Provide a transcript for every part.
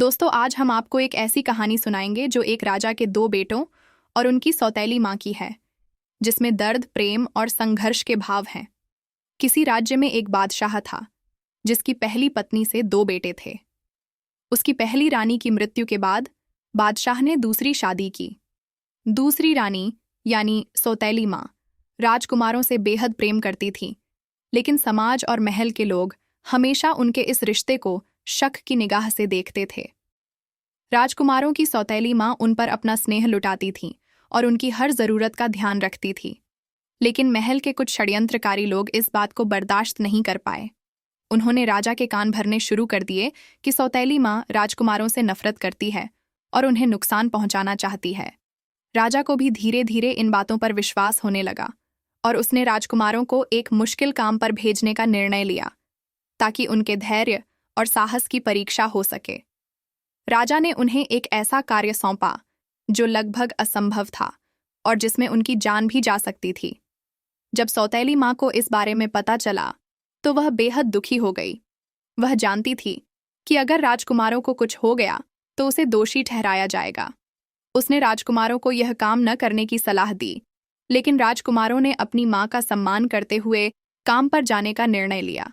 दोस्तों, आज हम आपको एक ऐसी कहानी सुनाएंगे जो एक राजा के दो बेटों और उनकी सौतेली माँ की है, जिसमें दर्द, प्रेम और संघर्ष के भाव हैं। किसी राज्य में एक बादशाह था, जिसकी पहली पत्नी से दो बेटे थे। उसकी पहली रानी की मृत्यु के बाद बादशाह ने दूसरी शादी की। दूसरी रानी यानी सौतेली माँ राजकुमारों से बेहद प्रेम करती थी, लेकिन समाज और महल के लोग हमेशा उनके इस रिश्ते को शक की निगाह से देखते थे। राजकुमारों की सौतेली माँ उन पर अपना स्नेह लुटाती थी और उनकी हर जरूरत का ध्यान रखती थी, लेकिन महल के कुछ षड्यंत्रकारी लोग इस बात को बर्दाश्त नहीं कर पाए। उन्होंने राजा के कान भरने शुरू कर दिए कि सौतेली माँ राजकुमारों से नफरत करती है और उन्हें नुकसान पहुंचाना चाहती है। राजा को भी धीरे धीरे इन बातों पर विश्वास होने लगा और उसने राजकुमारों को एक मुश्किल काम पर भेजने का निर्णय लिया, ताकि उनके धैर्य और साहस की परीक्षा हो सके। राजा ने उन्हें एक ऐसा कार्य सौंपा जो लगभग असंभव था और जिसमें उनकी जान भी जा सकती थी। जब सौतेली माँ को इस बारे में पता चला तो वह बेहद दुखी हो गई। वह जानती थी कि अगर राजकुमारों को कुछ हो गया तो उसे दोषी ठहराया जाएगा। उसने राजकुमारों को यह काम न करने की सलाह दी, लेकिन राजकुमारों ने अपनी माँ का सम्मान करते हुए काम पर जाने का निर्णय लिया।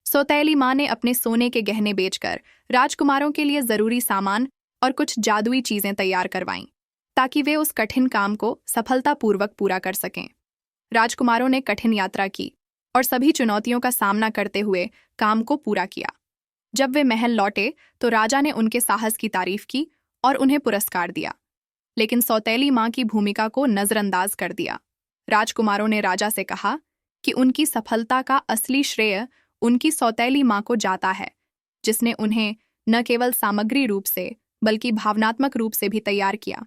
सौतेली माँ ने अपने सोने के गहने बेचकर राजकुमारों के लिए जरूरी सामान और कुछ जादुई चीजें तैयार करवाईं, ताकि वे उस कठिन काम को सफलतापूर्वक पूरा कर सकें। राजकुमारों ने कठिन यात्रा की और सभी चुनौतियों का सामना करते हुए काम को पूरा किया। जब वे महल लौटे तो राजा ने उनके साहस की तारीफ की और उन्हें पुरस्कार दिया, लेकिन सौतेली माँ की भूमिका को नजरअंदाज कर दिया। राजकुमारों ने राजा से कहा कि उनकी सफलता का असली श्रेय उनकी सौतेली माँ को जाता है, जिसने उन्हें न केवल सामग्री रूप से बल्कि भावनात्मक रूप से भी तैयार किया।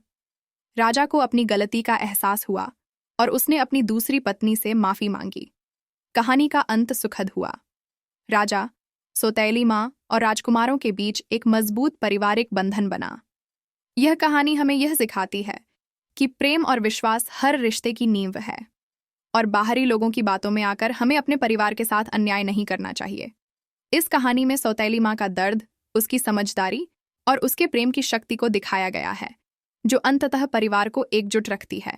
राजा को अपनी गलती का एहसास हुआ और उसने अपनी दूसरी पत्नी से माफी मांगी। कहानी का अंत सुखद हुआ। राजा, सौतेली माँ और राजकुमारों के बीच एक मजबूत पारिवारिक बंधन बना। यह कहानी हमें यह सिखाती है कि प्रेम और विश्वास हर रिश्ते की नींव है और बाहरी लोगों की बातों में आकर हमें अपने परिवार के साथ अन्याय नहीं करना चाहिए। इस कहानी में सौतेली माँ का दर्द, उसकी समझदारी और उसके प्रेम की शक्ति को दिखाया गया है, जो अंततः परिवार को एकजुट रखती है।